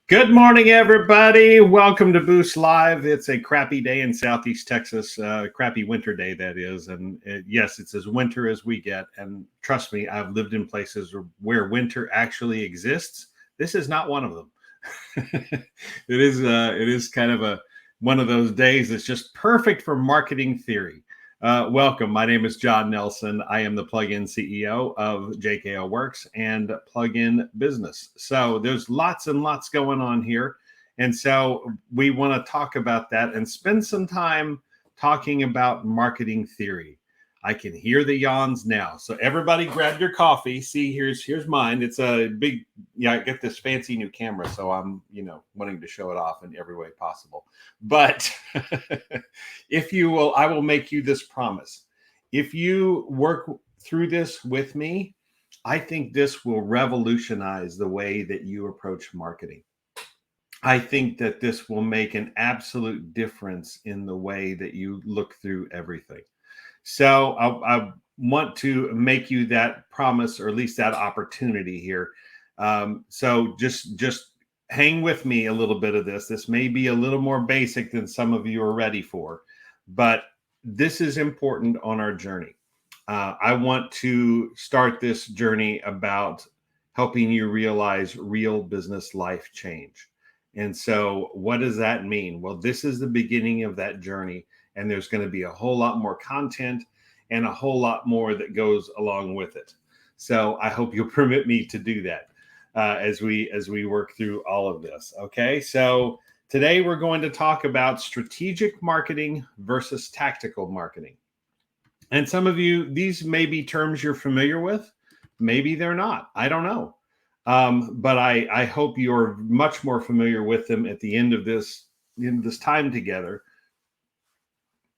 Good morning, everybody. Welcome to Boost Live. It's a crappy day in Southeast Texas, crappy winter day, that is. And yes, it's as winter as we get. And trust me, I've lived in places where winter actually exists. This is not one of them. It is kind of one of those days that's just perfect for marketing theory. Welcome. My name is John Nelson. I am the plug-in CEO of JKO Works and Plug-in Business. So there's lots and lots going on here. And so we want to talk about that and spend some time talking about marketing theory. I can hear the yawns now. So everybody grab your coffee. See, here's mine. It's a big, I get this fancy new camera. So I'm, wanting to show it off in every way possible. But if you will, I will make you this promise. If you work through this with me, I think this will revolutionize the way that you approach marketing. I think that this will make an absolute difference in the way that you look through everything. So I want to make you that promise, or at least that opportunity here. So just hang with me a little bit of this. This may be a little more basic than some of you are ready for, but this is important on our journey. I want to start this journey about helping you realize real business life change. And so what does that mean? Well, this is the beginning of that journey. And there's going to be a whole lot more content and a whole lot more that goes along with it. So I hope you'll permit me to do that as we work through all of this. Okay, so today we're going to talk about strategic marketing versus tactical marketing. And some of you, these may be terms you're familiar with. Maybe they're not. I don't know. But I hope you're much more familiar with them at the end of this time together,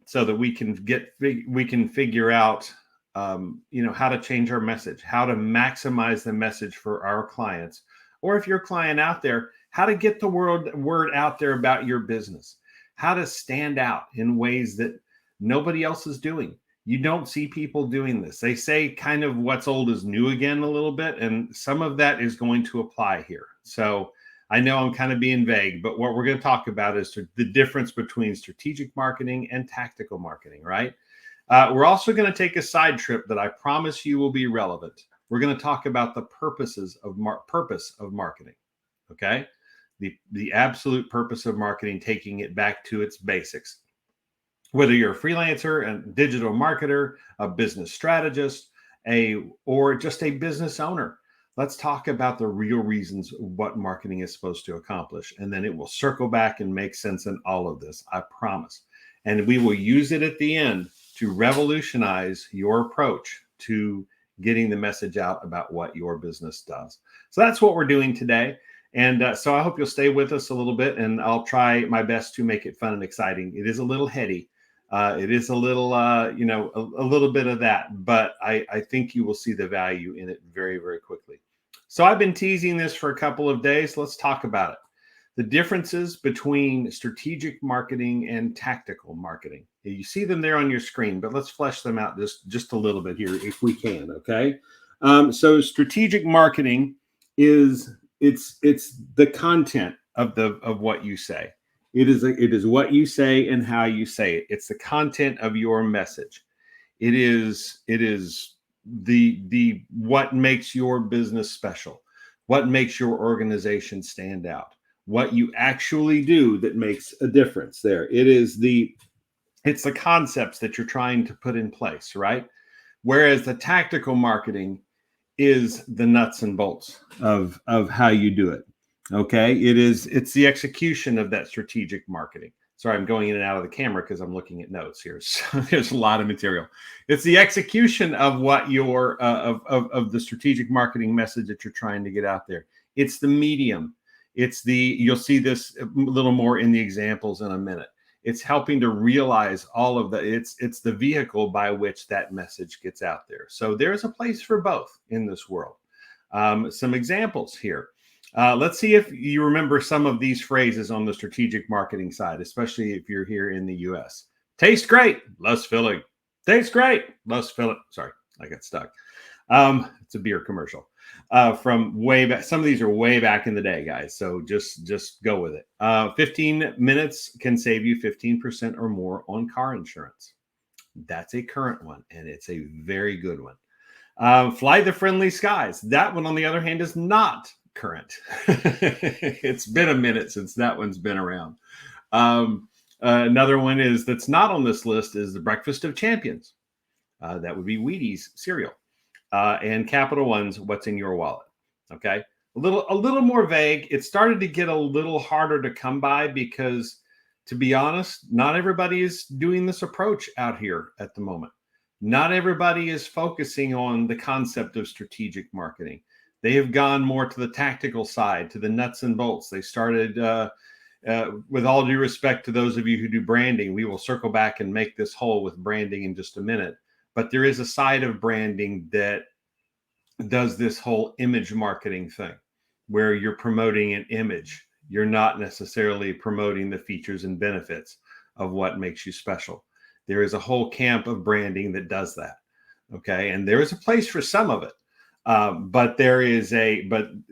so that we can figure out, how to change our message, how to maximize the message for our clients, or if you're a client out there, how to get the word out there about your business, how to stand out in ways that nobody else is doing. You don't see people doing this. They say kind of what's old is new again a little bit, and some of that is going to apply here. So I know I'm kind of being vague, but what we're going to talk about is the difference between strategic marketing and tactical marketing, right? We're also going to take a side trip that I promise you will be relevant. We're going to talk about the purpose of marketing, okay? The absolute purpose of marketing, taking it back to its basics. Whether you're a freelancer, a digital marketer, a business strategist, or just a business owner, let's talk about the real reasons what marketing is supposed to accomplish. And then it will circle back and make sense in all of this, I promise. And we will use it at the end to revolutionize your approach to getting the message out about what your business does. So that's what we're doing today. And so I hope you'll stay with us a little bit, and I'll try my best to make it fun and exciting. It is a little heady. It is a little, a little bit of that, but I think you will see the value in it very, very quickly. So I've been teasing this for a couple of days. Let's talk about it. The differences between strategic marketing and tactical marketing. You see them there on your screen, but let's flesh them out just a little bit here if we can, okay? So strategic marketing it's the content of what you say. It is what you say and how you say it. It's the content of your message. It is the what makes your business special, what makes your organization stand out, what you actually do that makes a difference there. It's the concepts that you're trying to put in place, right? Whereas the tactical marketing is the nuts and bolts of how you do it. Okay, it's the execution of that strategic marketing. Sorry, I'm going in and out of the camera because I'm looking at notes here. So there's a lot of material. It's the execution of what your of the strategic marketing message that you're trying to get out there. It's the medium. You'll see this a little more in the examples in a minute. It's helping to realize all of it's the vehicle by which that message gets out there. So there's a place for both in this world. Some examples here. Let's see if you remember some of these phrases on the strategic marketing side, especially if you're here in the US. Tastes great, less filling. Tastes great, less filling. Sorry, I got stuck. It's a beer commercial. from way back. Some of these are way back in the day, guys. So just go with it. 15 minutes can save you 15% or more on car insurance. That's a current one, and it's a very good one. Fly the Friendly Skies. That one, on the other hand, is not current. It's been a minute since that one's been around. Another one that's not on this list is the Breakfast of Champions. That would be Wheaties cereal. And Capital One's What's in Your Wallet. Okay, a little more vague. It started to get a little harder to come by because, to be honest, not everybody is doing this approach out here at the moment. Not everybody is focusing on the concept of strategic marketing. They have gone more to the tactical side, to the nuts and bolts. They started, with all due respect to those of you who do branding, we will circle back and make this whole with branding in just a minute. But there is a side of branding that does this whole image marketing thing where you're promoting an image. You're not necessarily promoting the features and benefits of what makes you special. There is a whole camp of branding that does that. Okay. And there is a place for some of it. But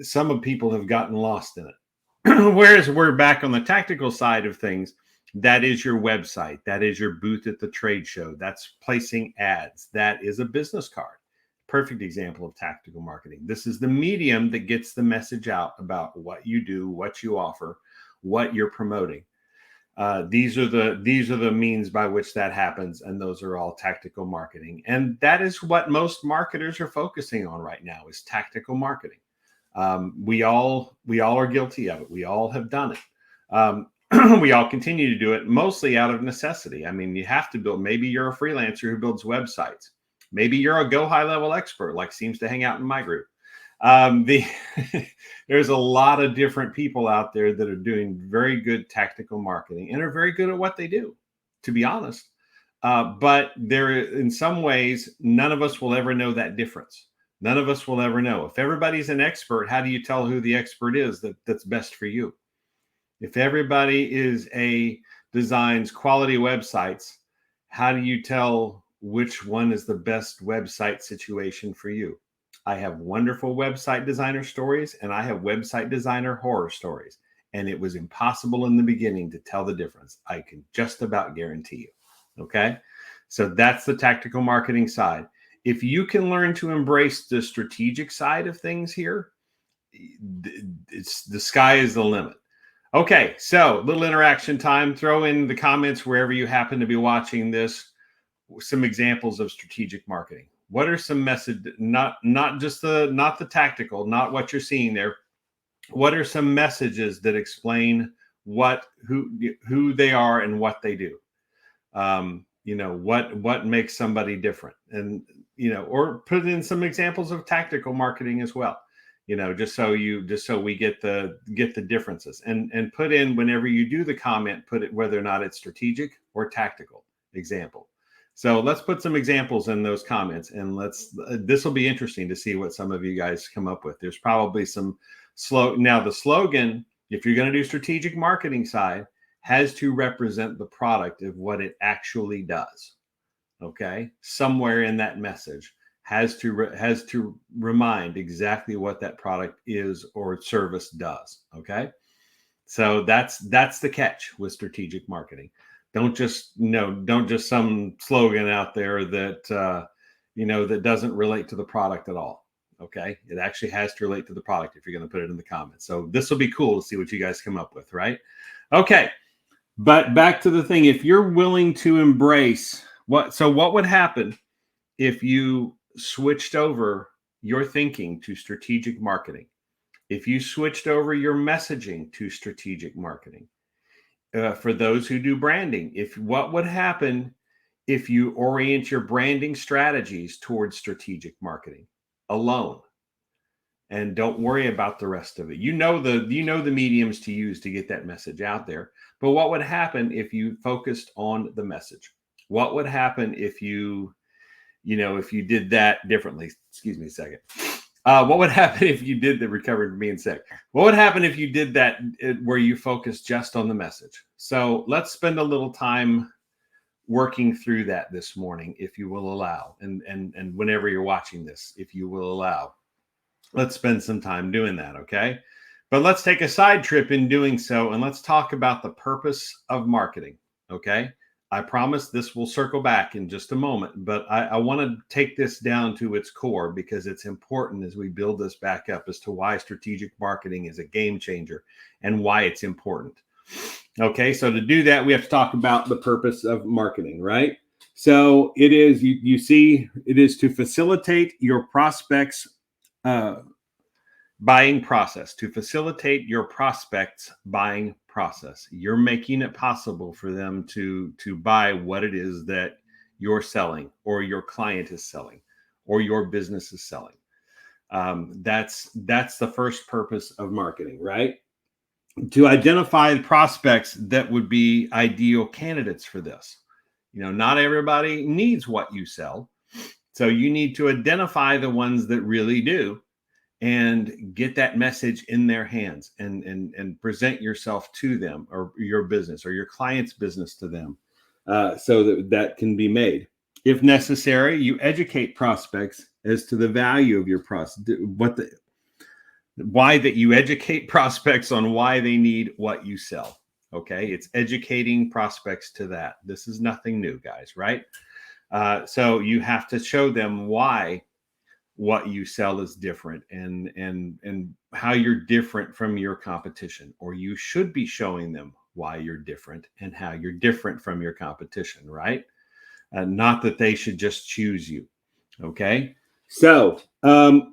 some people have gotten lost in it. Whereas we're back on the tactical side of things. That is your website. That is your booth at the trade show. That's placing ads. That is a business card. Perfect example of tactical marketing. This is the medium that gets the message out about what you do, what you offer, what you're promoting. These are the means by which that happens, and those are all tactical marketing. And that is what most marketers are focusing on right now, is tactical marketing. We all are guilty of it. We all have done it. We all continue to do it, mostly out of necessity. I mean, you have to build. Maybe you're a freelancer who builds websites. Maybe you're a go high level expert, like seems to hang out in my group. There's a lot of different people out there that are doing very good tactical marketing and are very good at what they do, to be honest. But in some ways, none of us will ever know that difference. None of us will ever know. If everybody's an expert, how do you tell who the expert is that's best for you? If everybody designs quality websites, how do you tell which one is the best website situation for you? I have wonderful website designer stories, and I have website designer horror stories. And it was impossible in the beginning to tell the difference. I can just about guarantee you. Okay. So that's the tactical marketing side. If you can learn to embrace the strategic side of things here, the sky is the limit. Okay. So little interaction time. Throw in the comments wherever you happen to be watching this, some examples of strategic marketing. What are some messages, not the tactical, not what you're seeing there. What are some messages that explain who they are and what they do? What makes somebody different, and or put in some examples of tactical marketing as well. Just so we get the differences, and put in, whenever you do the comment, put it whether or not it's strategic or tactical example. So let's put some examples in those comments, and this will be interesting to see what some of you guys come up with. There's probably some now the slogan, if you're going to do strategic marketing side, has to represent the product of what it actually does. Okay. Somewhere in that message has to remind exactly what that product is or service does. Okay. So that's the catch with strategic marketing. Don't just some slogan out there that that doesn't relate to the product at all. Okay, it actually has to relate to the product if you're going to put it in the comments. So this will be cool to see what you guys come up with, right? Okay, but back to the thing. If you're willing to embrace what would happen if you switched over your thinking to strategic marketing? If you switched over your messaging to strategic marketing? For those who do branding, what would happen if you orient your branding strategies towards strategic marketing alone, and don't worry about the rest of it? You know the mediums to use to get that message out there. But what would happen if you focused on the message? What would happen if you did that differently? Excuse me a second. What would happen if you did the recovery from being sick? What would happen if you did that where you focus just on the message? So let's spend a little time working through that this morning, if you will allow, and whenever you're watching this, if you will allow. let's spend some time doing that. Okay. But let's take a side trip in doing so, and let's talk about the purpose of marketing. Okay. I promise this will circle back in just a moment, but I want to take this down to its core because it's important as we build this back up as to why strategic marketing is a game changer and why it's important. Okay, so to do that, we have to talk about the purpose of marketing, right? So it is, you see, it is to facilitate your prospects' buying process, to facilitate your prospects' buying process. You're making it possible for them to buy what it is that you're selling, or your client is selling, or your business is selling. That's the first purpose of marketing, right? To identify the prospects that would be ideal candidates for this. Not everybody needs what you sell. So you need to identify the ones that really do and get that message in their hands and present yourself to them, or your business or your client's business to them, so that can be made. If necessary, you educate prospects as to the value of your process, why that you educate prospects on why they need what you sell. Okay. It's educating prospects to that. This is nothing new, guys, right? So you have to show them why what you sell is different, and how you're different from your competition, or you should be showing them why you're different and how you're different from your competition, right? Not that they should just choose you. Okay. So,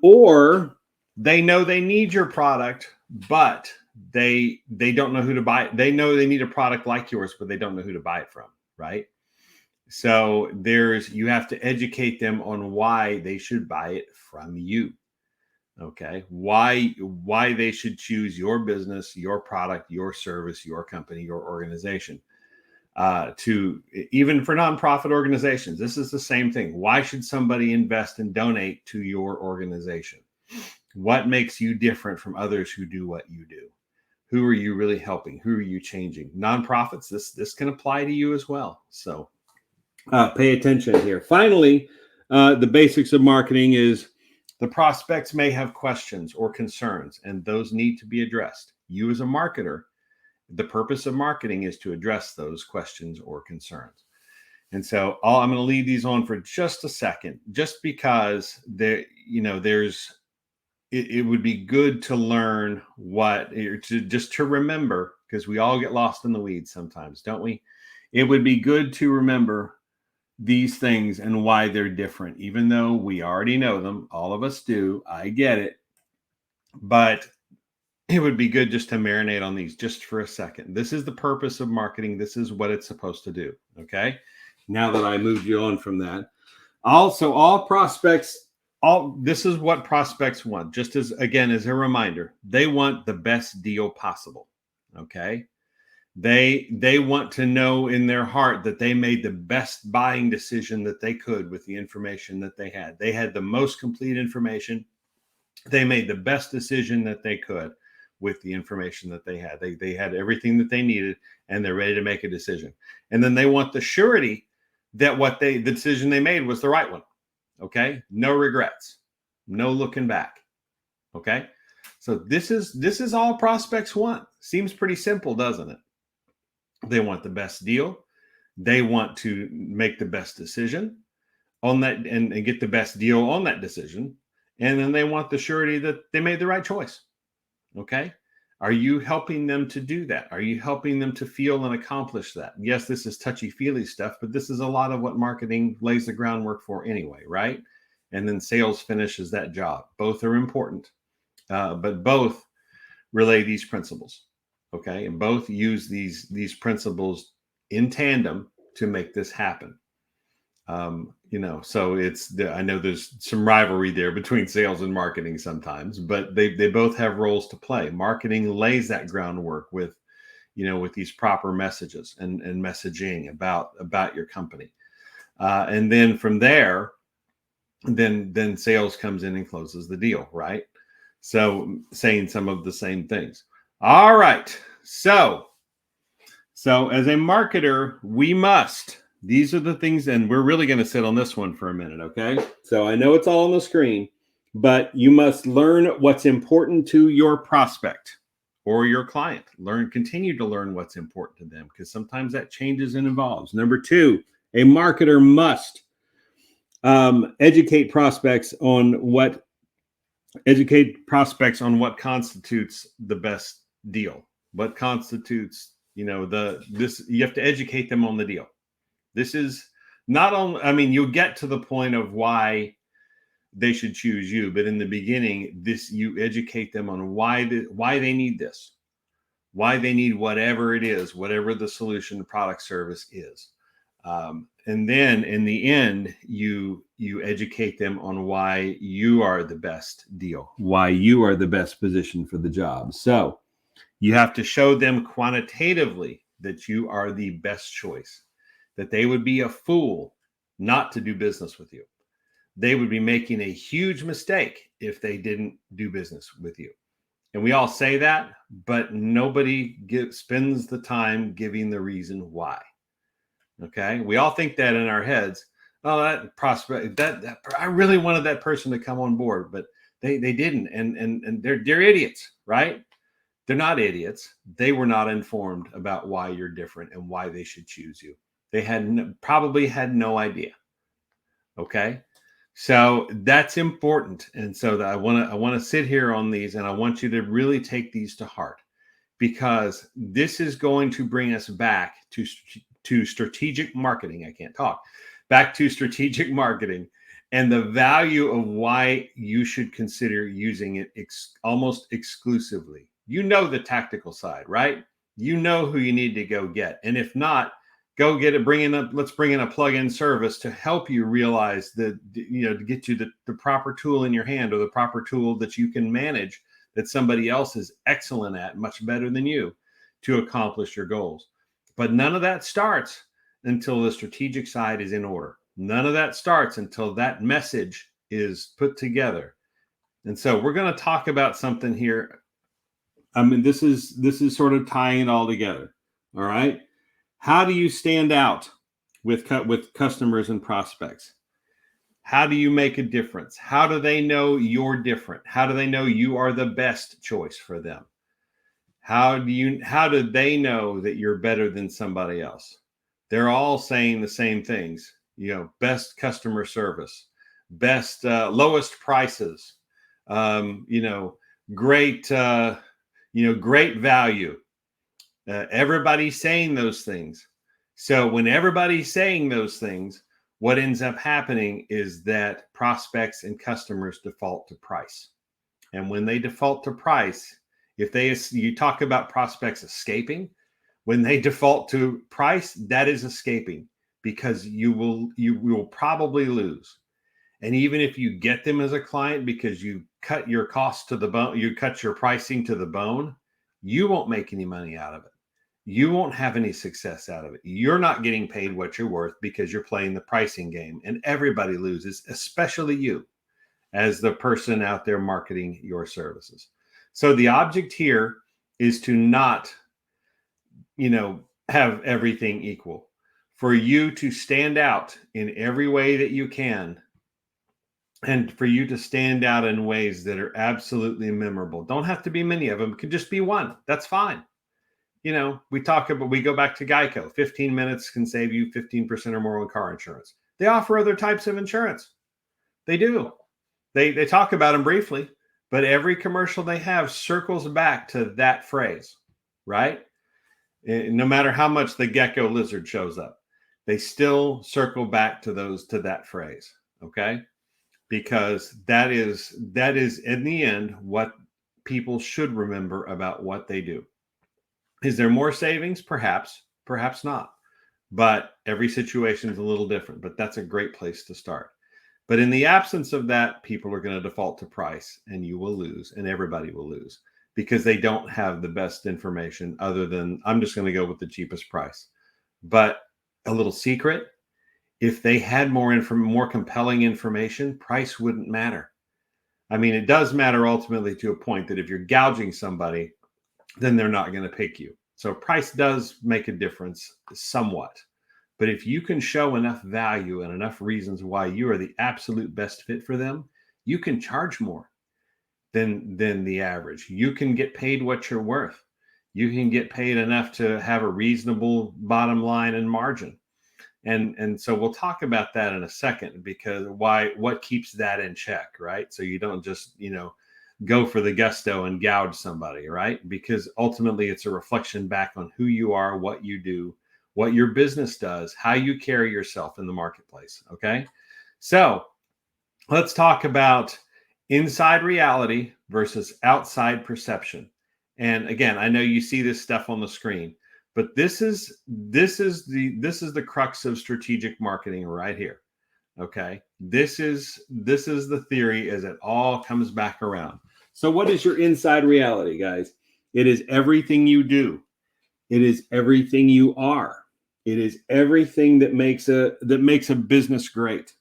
or they know they need your product, but they don't know who to buy it. They know they need a product like yours, but they don't know who to buy it from, right? So you have to educate them on why they should buy it from you. Okay. Why they should choose your business, your product, your service, your company, your organization. To even for nonprofit organizations, this is the same thing. Why should somebody invest and donate to your organization? What makes you different from others who do what you do? Who are you really helping? Who are you changing? Nonprofits, this can apply to you as well. So pay attention here. Finally, the basics of marketing is the prospects may have questions or concerns, and those need to be addressed. You as a marketer, the purpose of marketing is to address those questions or concerns. And so I'm going to leave these on for just a second, just because it would be good to learn to remember, because we all get lost in the weeds sometimes, don't we? It would be good to remember these things and why they're different, even though we already know them. All of us do. I get it. But it would be good just to marinate on these just for a second. This is the purpose of marketing. This is what it's supposed to do. Okay. Now that I moved you on from that. Also, this is what prospects want. Just as a reminder, they want the best deal possible. Okay. They want to know in their heart that they made the best buying decision that they could with the information that they had. They had the most complete information. They made the best decision that they could with the information that they had. They had everything that they needed, and they're ready to make a decision. And then they want the surety that the decision they made was the right one. Okay. No regrets, no looking back. Okay. So this is all prospects want. Seems pretty simple, doesn't it? They want the best deal. They want to make the best decision on that and get the best deal on that decision. And then they want the surety that they made the right choice. Okay. Are you helping them to do that? Are you helping them to feel and accomplish that? Yes, this is touchy-feely stuff, but this is a lot of what marketing lays the groundwork for anyway, right? And then sales finishes that job. Both are important, but both relay these principles. Okay. And both use these principles in tandem to make this happen. So I know there's some rivalry there between sales and marketing sometimes, but they both have roles to play. Marketing lays that groundwork with these proper messages and messaging about your company. And then from there, then sales comes in and closes the deal, right? So saying some of the same things. All right. So as a marketer, these are the things, and we're really going to sit on this one for a minute. Okay. So I know it's all on the screen, but you must learn what's important to your prospect or your client. Continue to learn what's important to them, because sometimes that changes and evolves. Number two, a marketer must educate prospects on what constitutes the best deal. What constitutes, you have to educate them on the deal. This is not only, you'll get to the point of why they should choose you, but in the beginning, you educate them on why they need this, why they need whatever it is, whatever the solution, product, service is. And then in the end, you educate them on why you are the best deal, why you are the best position for the job. So you have to show them quantitatively that you are the best choice, that they would be a fool not to do business with you. They would be making a huge mistake if they didn't do business with you. And we all say that, but nobody spends the time giving the reason why. Okay. We all think that in our heads. Oh, that prospect, that I really wanted that person to come on board, but they didn't. And they're idiots, right? They're not idiots. They were not informed about why you're different and why they should choose you. They probably had no idea. Okay. So that's important. And so that I want to sit here on these, and I want you to really take these to heart, because this is going to bring us back to strategic marketing. I can't talk. Back to strategic marketing and the value of why you should consider using it almost exclusively. You know the tactical side, right? You know who you need to go get. And if not, go get it. Let's bring in a plug-in service to help you realize to get you the proper tool in your hand, or the proper tool that you can manage, that somebody else is excellent at, much better than you, to accomplish your goals. But none of that starts until the strategic side is in order. None of that starts until that message is put together. And so we're going to talk about something here. This is sort of tying it all together. All right. How do you stand out with customers and prospects? How do you make a difference? How do they know you're different? How do they know you are the best choice for them? How do they know that you're better than somebody else? They're all saying the same things. Best customer service, best lowest prices, great great value. Everybody's saying those things. So when everybody's saying those things, what ends up happening is that prospects and customers default to price. And when they default to price, you talk about prospects escaping, when they default to price, that is escaping, because you will probably lose. And even if you get them as a client because you cut your costs to the bone, you cut your pricing to the bone, you won't make any money out of it. You won't have any success out of it. You're not getting paid what you're worth because you're playing the pricing game, and everybody loses, especially you as the person out there marketing your services. So the object here is to not, have everything equal, for you to stand out in every way that you can, and for you to stand out in ways that are absolutely memorable. Don't have to be many of them. It could just be one. That's fine. We go back to Geico. 15 minutes can save you 15% or more on car insurance. They offer other types of insurance. They do. They talk about them briefly, but every commercial they have circles back to that phrase, right? No matter how much the gecko lizard shows up, they still circle back to that phrase. Okay. Because that is in the end what people should remember about what they do. Is there more savings? Perhaps not. But every situation is a little different. But that's a great place to start. But in the absence of that, people are going to default to price, and you will lose, and everybody will lose, because they don't have the best information, other than, I'm just going to go with the cheapest price. But a little secret, if they had more compelling information, price wouldn't matter. It does matter ultimately to a point, that if you're gouging somebody, then they're not going to pick you. So price does make a difference somewhat. But if you can show enough value and enough reasons why you are the absolute best fit for them, you can charge more than the average. You can get paid what you're worth. You can get paid enough to have a reasonable bottom line and margin. And so we'll talk about that in a second, because what keeps that in check, right? So you don't just, go for the gusto and gouge somebody, right? Because ultimately it's a reflection back on who you are, what you do, what your business does, how you carry yourself in the marketplace. Okay. So let's talk about inside reality versus outside perception. And again, I know you see this stuff on the screen, but this is the crux of strategic marketing right here. Okay. This is the theory as it all comes back around. So what is your inside reality, guys? It is everything you do. It is everything you are. It is everything that makes a business great,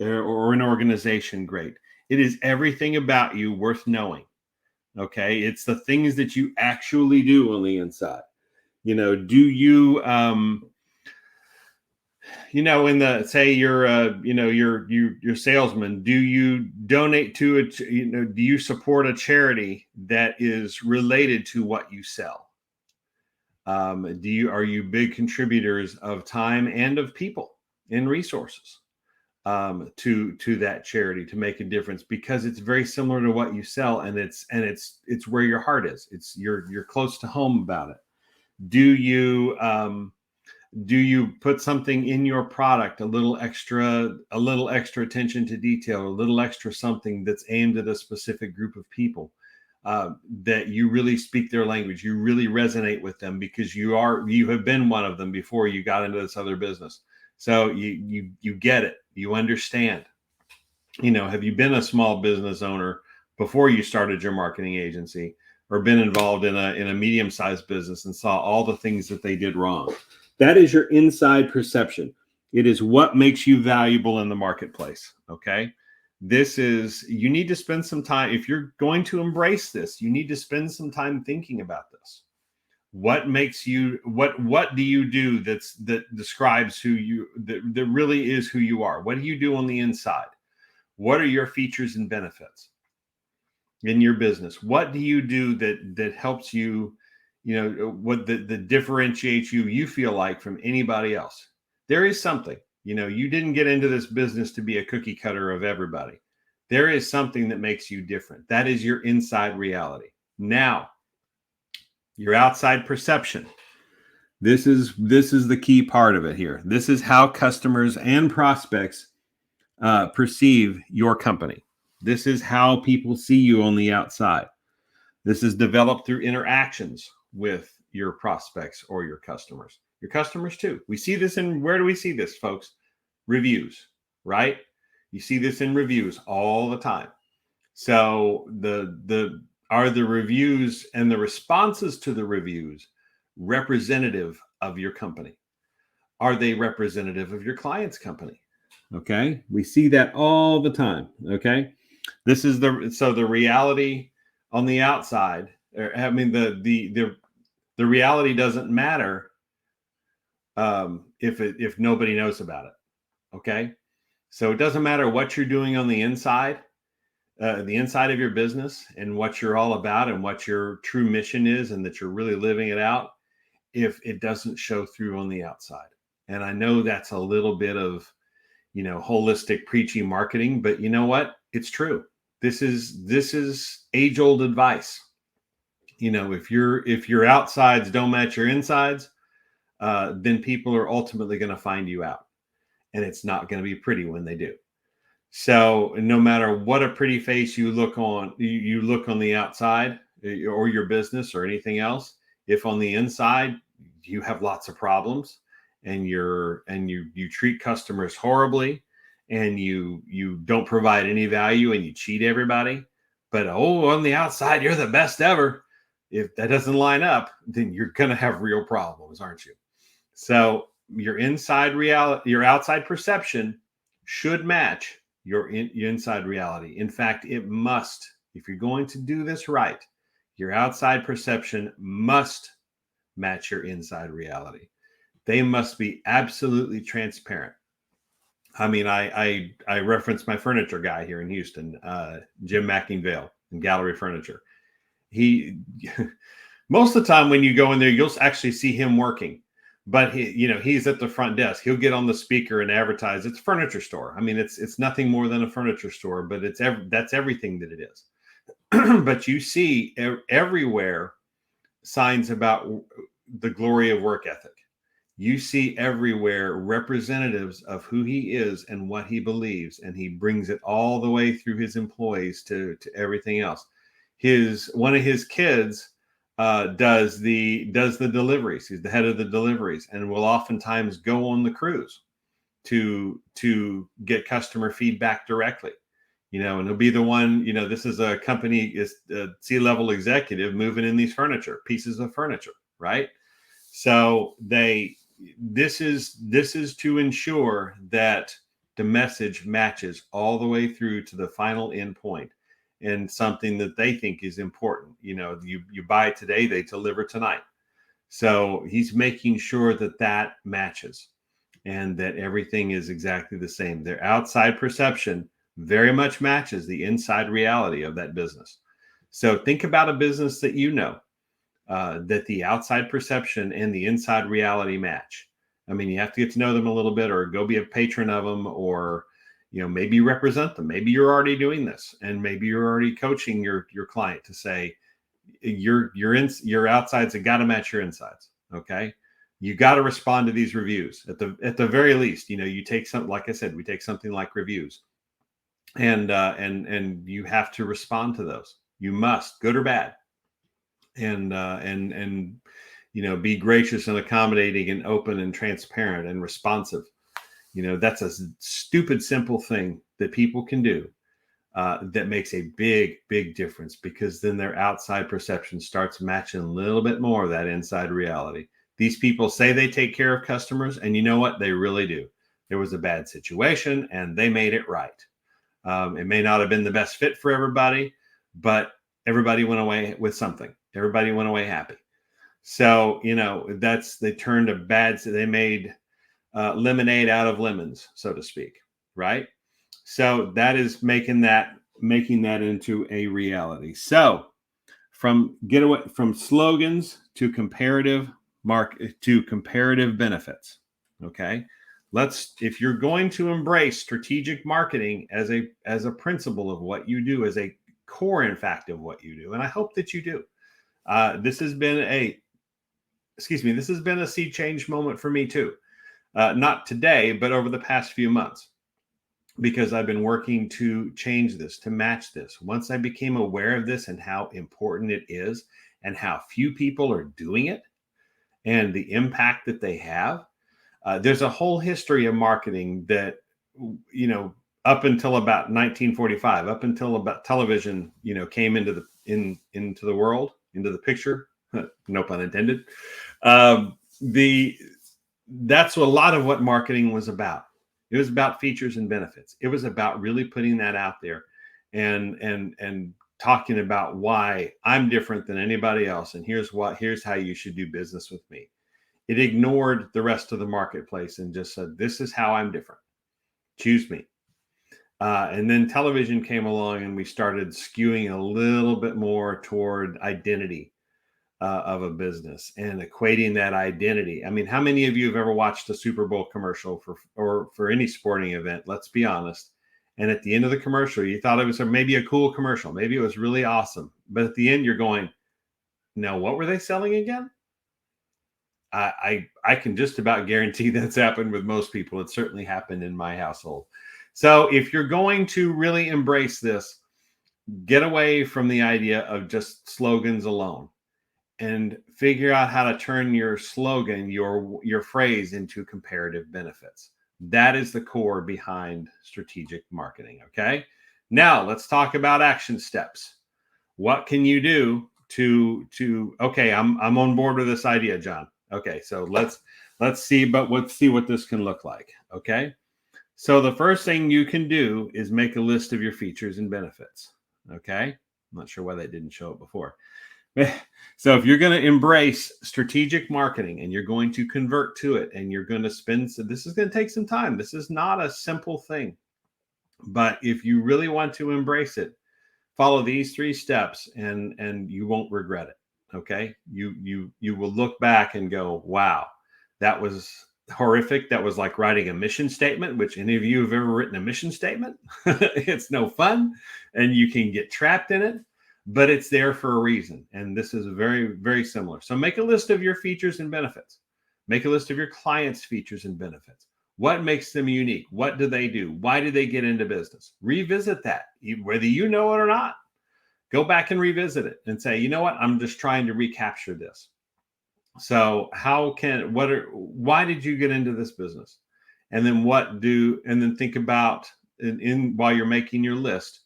or an organization great. It is everything about you worth knowing. Okay. It's the things that you actually do on the inside. Do you, in the, say you're salesman, do you donate to it? Do you support a charity that is related to what you sell? Are you big contributors of time and of people and resources to that charity to make a difference, because it's very similar to what you sell, and it's where your heart is. It's you're close to home about it. Do you put something in your product, a little extra attention to detail, a little extra something that's aimed at a specific group of people, that you really speak their language, you really resonate with them because you have been one of them before you got into this other business. So you get it, you understand. Have you been a small business owner before you started your marketing agency, or been involved in a medium-sized business and saw all the things that they did wrong? That is your inside perception. It is what makes you valuable in the marketplace. Okay. You need to spend some time. If you're going to embrace this, you need to spend some time thinking about this. What makes you, what do you do that describes who you, that really is who you are? What do you do on the inside? What are your features and benefits in your business? What do you do that helps you, what that differentiates you feel like, from anybody else? There is something. You didn't get into this business to be a cookie cutter of everybody. There is something that makes you different. That is your inside reality. Now, your outside perception. This is the key part of it here. This is how customers and prospects perceive your company. This is how people see you on the outside. This is developed through interactions with your prospects or your customers. Your customers too. We see this where do we see this, folks? Reviews, right? You see this in reviews all the time. So are the reviews and the responses to the reviews representative of your company? Are they representative of your client's company? Okay. We see that all the time. Okay. This is the reality on the outside. The reality doesn't matter if nobody knows about it. Okay. So it doesn't matter what you're doing on the inside of your business, and what you're all about, and what your true mission is, and that you're really living it out, if it doesn't show through on the outside. And I know that's a little bit of, holistic preachy marketing, but you know what? It's true. This is age-old advice. If your outsides don't match your insides, then people are ultimately going to find you out, and it's not going to be pretty when they do. So no matter what a pretty face you look on the outside, or your business or anything else, if on the inside you have lots of problems, and you treat customers horribly, and you don't provide any value, and you cheat everybody, but on the outside you're the best ever, if that doesn't line up, then you're going to have real problems, aren't you? So your inside reality, your outside perception should match your inside reality. In fact, it must. If you're going to do this right, your outside perception must match your inside reality. They must be absolutely transparent. I mean, I reference my furniture guy here in Houston, Jim Mackingvale in Gallery Furniture. He most of the time when you go in there, you'll actually see him working. But he's at the front desk. He'll get on the speaker and advertise. It's a furniture store. I mean, it's nothing more than a furniture store, but that's everything that it is. But you see everywhere signs about the glory of work ethic. You see everywhere representatives of who he is and what he believes, and he brings it all the way through his employees to everything else. One of his kids does the deliveries. He's the head of the deliveries, and will oftentimes go on the cruise to get customer feedback directly. And he'll be the one. This is a company, is a C-level executive moving in these pieces of furniture, right? So this is to ensure that the message matches all the way through to the final end point, and something that they think is important. You buy today, they deliver tonight. So he's making sure that matches, and that everything is exactly the same. Their outside perception very much matches the inside reality of that business. So think about a business that that the outside perception and the inside reality match. I mean, you have to get to know them a little bit, or go be a patron of them, or maybe represent them. Maybe you're already doing this, and maybe you're already coaching your client to say your outsides have got to match your insides. Okay, you got to respond to these reviews at the very least. You take something, like I said, we take something like reviews, and you have to respond to those. You must, good or bad, and be gracious and accommodating and open and transparent and responsive. That's a stupid, simple thing that people can do that makes a big, big difference, because then their outside perception starts matching a little bit more of that inside reality. These people say they take care of customers, and you know what? They really do. There was a bad situation and they made it right. It may not have been the best fit for everybody, but everybody went away with something. Everybody went away happy. So, they made lemonade out of lemons, so to speak. Right. So that is making that into a reality. So from slogans to comparative benefits. Okay. If you're going to embrace strategic marketing as a principle of what you do, as a core, in fact, of what you do, and I hope that you do, this has been a sea change moment for me too. Not today, but over the past few months, because I've been working to change this, to match this. Once I became aware of this and how important it is, and how few people are doing it, and the impact that they have, there's a whole history of marketing that, up until about 1945, up until about television, came into the world, into the picture, no pun intended. That's a lot of what marketing was about. It was about features and benefits. It was about really putting that out there, and talking about why I'm different than anybody else, and here's how you should do business with me. It ignored the rest of the marketplace and just said, this is how I'm different. Choose me. And then television came along, and we started skewing a little bit more toward identity of a business, and equating that identity. I mean, how many of you have ever watched a Super Bowl commercial for any sporting event? Let's be honest. And at the end of the commercial, you thought it was maybe a cool commercial. Maybe it was really awesome. But at the end, you're going, now, what were they selling again? I can just about guarantee that's happened with most people. It certainly happened in my household. So if you're going to really embrace this, get away from the idea of just slogans alone, and figure out how to turn your slogan, your phrase, into comparative benefits. That is the core behind strategic marketing. Okay. Now let's talk about action steps. What can you do okay, I'm on board with this idea, John. Okay. So let's see what this can look like. Okay. So the first thing you can do is make a list of your features and benefits. Okay. I'm not sure why that didn't show up before. So if you're going to embrace strategic marketing and you're going to convert to it and you're going to spend, so this is going to take some time. This is not a simple thing. But if you really want to embrace it, follow these 3 steps and you won't regret it. Okay? You will look back and go, "Wow, that was horrific. That was like writing a mission statement," which any of you have ever written a mission statement? It's no fun and you can get trapped in it, but it's there for a reason. And this is very, very similar. So make a list of your features and benefits. Make a list of your clients' features and benefits. What makes them unique? What do they do? Why do they get into business? Revisit that, whether you know it or not. Go back and revisit it and say, you know what? I'm just trying to recapture this. So why did you get into this business? And then and then think about while you're making your list,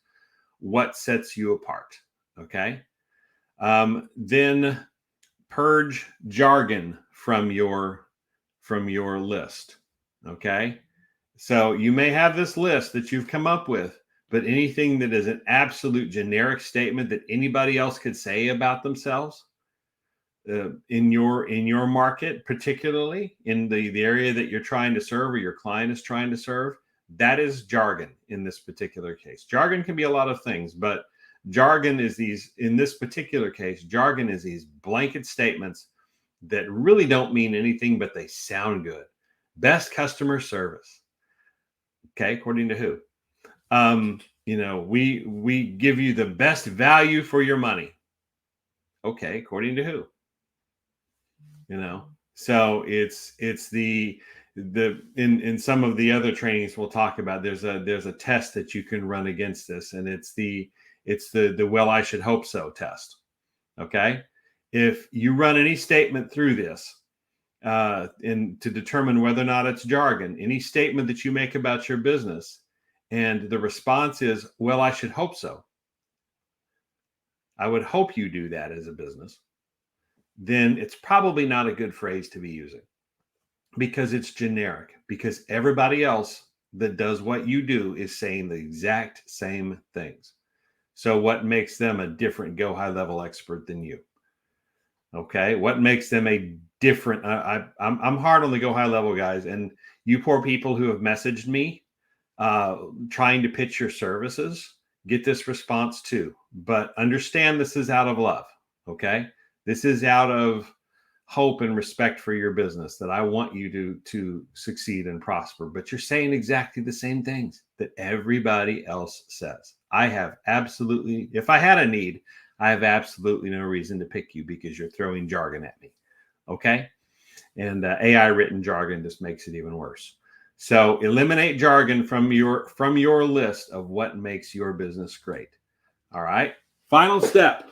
what sets you apart. Okay. Then purge jargon from your list. Okay. So you may have this list that you've come up with, but anything that is an absolute generic statement that anybody else could say about themselves in your market, particularly in the area that you're trying to serve or your client is trying to serve, that is jargon in this particular case. Jargon can be a lot of things, but jargon is in this particular case, jargon is these blanket statements that really don't mean anything, but they sound good. Best customer service. Okay, according to who? We give you the best value for your money. Okay, according to who? So it's in some of the other trainings we'll talk about, there's a test that you can run against this, and it's the well, I should hope so test. Okay, if you run any statement through this to determine whether or not it's jargon, any statement that you make about your business, and the response is, well, I should hope so, I would hope you do that as a business, then it's probably not a good phrase to be using, because it's generic, because everybody else that does what you do is saying the exact same things. So what makes them a different go high level expert than you? Okay, what makes them a different? I'm hard on the go high level guys, and you poor people who have messaged me trying to pitch your services get this response too. But understand, this is out of love. Okay, this is out of hope and respect for your business, that I want you to succeed and prosper. But you're saying exactly the same things that everybody else says. If I had a need, I have absolutely no reason to pick you, because you're throwing jargon at me. Okay. And AI written jargon just makes it even worse. So eliminate jargon from your list of what makes your business great. All right. Final step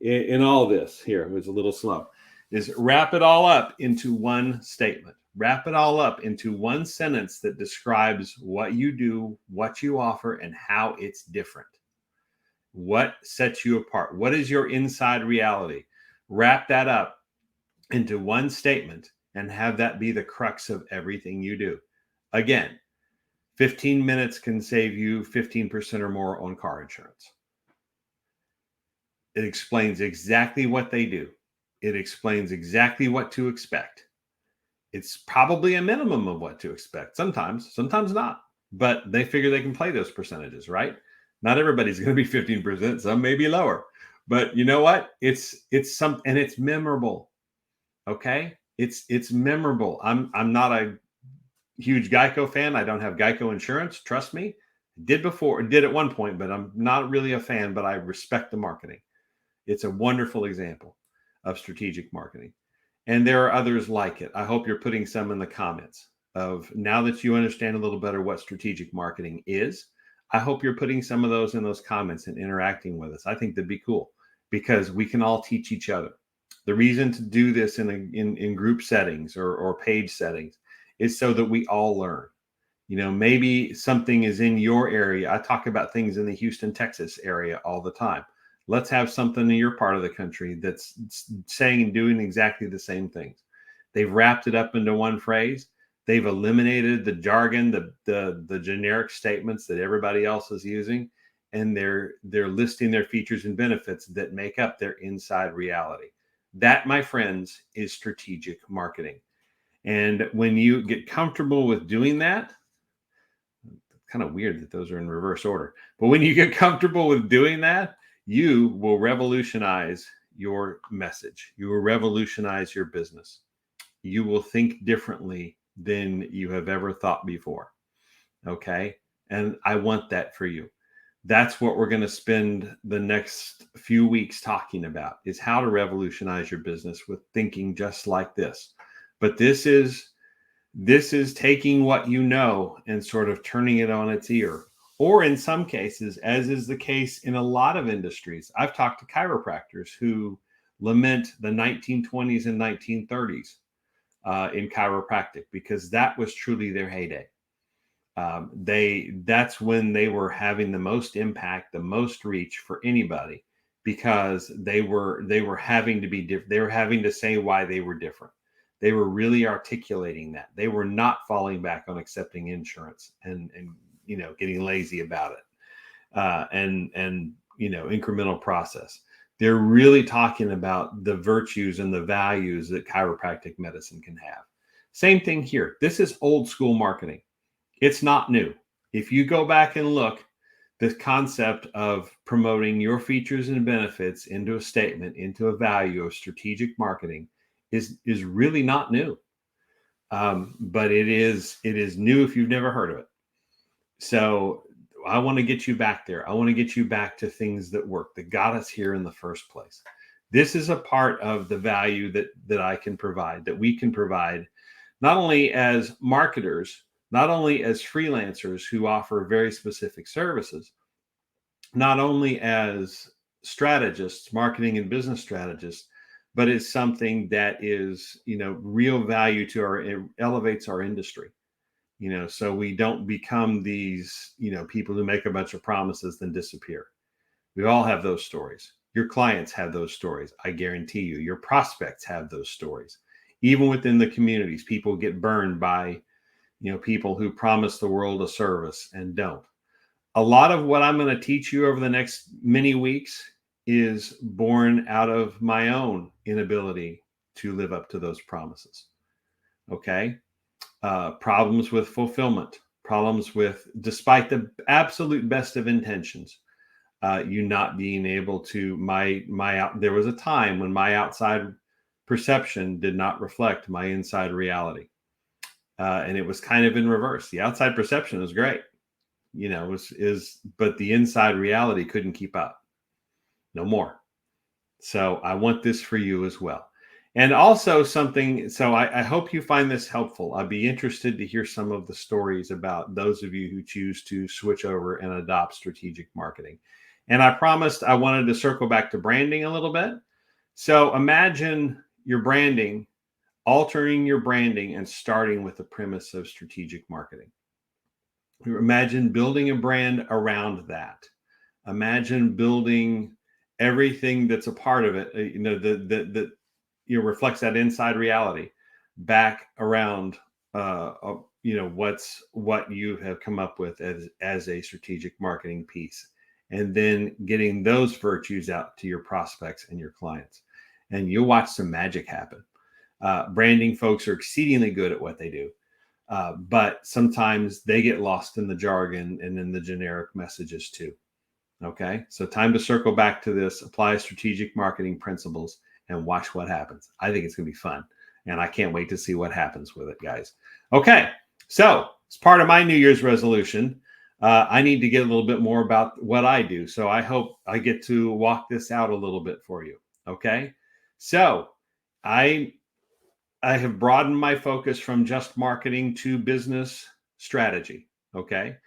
in all this, here, it was a little slow, is wrap it all up into one statement. Wrap it all up into one sentence that describes what you do, what you offer, and how it's different. What sets you apart? What is your inside reality? Wrap that up into one statement and have that be the crux of everything you do. Again, 15 minutes can save you 15% or more on car insurance. It explains exactly what they do. It explains exactly what to expect. It's probably a minimum of what to expect. Sometimes not, but they figure they can play those percentages, right? Not everybody's going to be 15%. Some may be lower, but you know what? It's and it's memorable. Okay. It's memorable. I'm not a huge Geico fan. I don't have Geico insurance. Trust me. Did at one point, but I'm not really a fan, but I respect the marketing. It's a wonderful example of strategic marketing. And there are others like it. I hope you're putting some in the comments of, now that you understand a little better what strategic marketing is, I hope you're putting some of those in those comments and interacting with us. I think that'd be cool, because we can all teach each other. The reason to do this in group settings or page settings is so that we all learn. Maybe something is in your area. I talk about things in the Houston, Texas area all the time. Let's have something in your part of the country that's saying and doing exactly the same things. They've wrapped it up into one phrase. They've eliminated the jargon, the generic statements that everybody else is using, and they're listing their features and benefits that make up their inside reality. That, my friends, is strategic marketing. And when you get comfortable with doing that, kind of weird that those are in reverse order, but when you get comfortable with doing that, you will revolutionize your message. You will revolutionize your business. You will think differently than you have ever thought before. Okay. And I want that for you. That's what we're going to spend the next few weeks talking about, is how to revolutionize your business with thinking just like this. But this is taking what you know and sort of turning it on its ear. Or in some cases, as is the case in a lot of industries, I've talked to chiropractors who lament the 1920s and 1930s in chiropractic, because that was truly their heyday. That's when they were having the most impact, the most reach for anybody, because they were having to be different. They were having to say why they were different. They were really articulating that. They were not falling back on accepting insurance and getting lazy about it, and incremental process. They're really talking about the virtues and the values that chiropractic medicine can have. Same thing here. This is old school marketing. It's not new. If you go back and look, this concept of promoting your features and benefits into a statement, into a value of strategic marketing is really not new. But it is new if you've never heard of it. So I want to get you back there. I want to get you back to things that work, that got us here in the first place. This is a part of the value that I can provide, that we can provide, not only as marketers, not only as freelancers who offer very specific services, not only as strategists, marketing and business strategists, but it's something that is, real value to it elevates our industry. So we don't become these, people who make a bunch of promises then disappear. We all have those stories. Your clients have those stories. I guarantee you, your prospects have those stories. Even within the communities, people get burned by, people who promise the world a service and don't. A lot of what I'm going to teach you over the next many weeks is born out of my own inability to live up to those promises. Okay. Problems with fulfillment, problems with, despite the absolute best of intentions, you not being able to, there was a time when my outside perception did not reflect my inside reality. And it was kind of in reverse. The outside perception was great, but the inside reality couldn't keep up. No more. So I want this for you as well. And also something, so I hope you find this helpful. I'd be interested to hear some of the stories about those of you who choose to switch over and adopt strategic marketing. And I promised I wanted to circle back to branding a little bit. So imagine your branding, altering your branding and starting with the premise of strategic marketing. Imagine building a brand around that. Imagine building everything that's a part of it, that reflects that inside reality back around, what you have come up with as a strategic marketing piece, and then getting those virtues out to your prospects and your clients. And you'll watch some magic happen. Branding folks are exceedingly good at what they do. But sometimes they get lost in the jargon and in the generic messages too. Okay. So time to circle back to this, apply strategic marketing principles and watch what happens. I think it's going to be fun. And I can't wait to see what happens with it, guys. Okay. So as part of my New Year's resolution, I need to get a little bit more about what I do. So I hope I get to walk this out a little bit for you. Okay. So I have broadened my focus from just marketing to business strategy. Okay.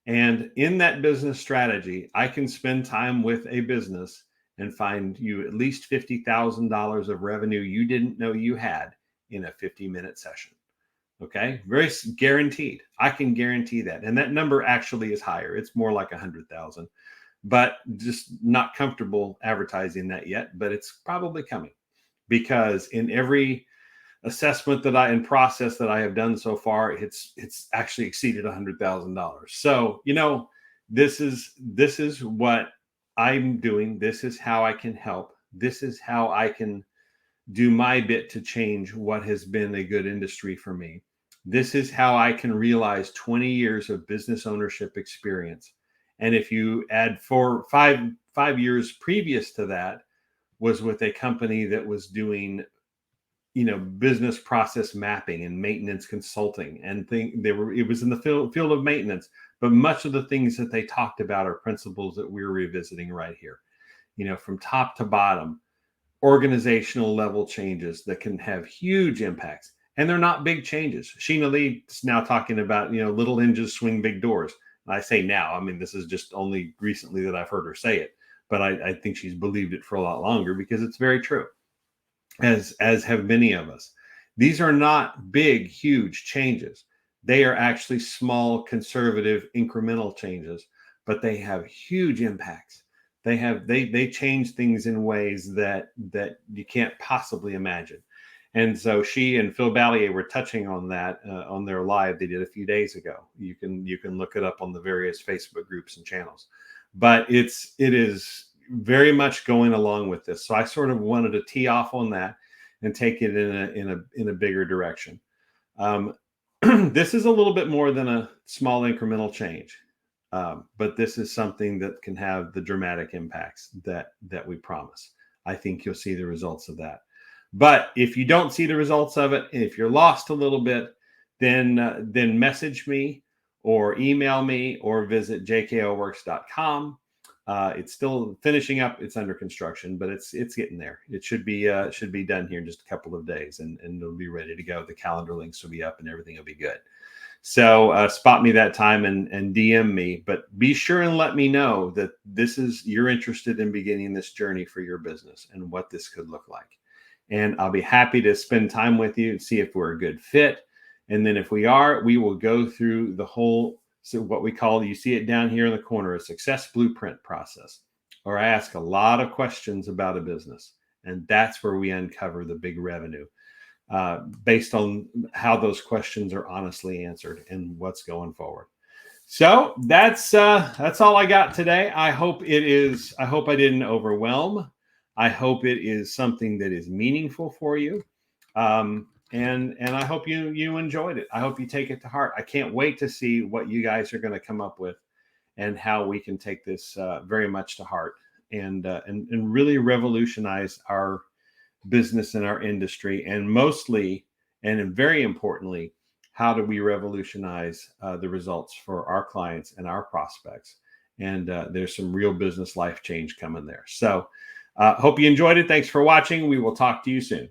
And in that business strategy, I can spend time with a business and find you at least $50,000 of revenue you didn't know you had in a 50-minute session. Okay. Very guaranteed. I can guarantee that. And that number actually is higher. It's more like 100,000, but just not comfortable advertising that yet, but it's probably coming, because in every assessment and process that I have done so far, it's actually exceeded $100,000. So, This is what I'm doing. This is how I can help. This is how I can do my bit to change what has been a good industry for me. This is how I can realize 20 years of business ownership experience. And if you add five years previous to that was with a company that was doing, business process mapping and maintenance consulting, and it was in the field of maintenance, but much of the things that they talked about are principles that we're revisiting right here, from top to bottom, organizational level changes that can have huge impacts. And they're not big changes. Sheena Lee's now talking about, little hinges swing big doors. And I say now, I mean, this is just only recently that I've heard her say it, but I think she's believed it for a lot longer because it's very true, as have many of us. These are not big, huge changes. They are actually small, conservative, incremental changes, but they have huge impacts. They change things in ways that you can't possibly imagine. And so she and Phil Ballier were touching on that on their live they did a few days ago. You can look it up on the various Facebook groups and channels. But it is very much going along with this. So I sort of wanted to tee off on that and take it in a bigger direction. This is a little bit more than a small incremental change. But this is something that can have the dramatic impacts that we promise. I think you'll see the results of that. But if you don't see the results of it, and if you're lost a little bit, then message me or email me or visit jkoworks.com. It's still finishing up. It's under construction, but it's getting there. It should be done here in just a couple of days, and it'll be ready to go. The calendar links will be up, and everything will be good. So spot me that time and DM me, but be sure and let me know that you're interested in beginning this journey for your business and what this could look like. And I'll be happy to spend time with you and see if we're a good fit. And then if we are, we will go through the whole, so what we call, you see it down here in the corner, a success blueprint process, or I ask a lot of questions about a business. And that's where we uncover the big revenue. Based on how those questions are honestly answered and what's going forward. So that's all I got today. I hope I didn't overwhelm. I hope it is something that is meaningful for you. And I hope you enjoyed it. I hope you take it to heart. I can't wait to see what you guys are going to come up with and how we can take this very much to heart and really revolutionize our business in our industry, and mostly, and very importantly, how do we revolutionize the results for our clients and our prospects? And there's some real business life change coming there. So hope you enjoyed it. Thanks for watching. We will talk to you soon.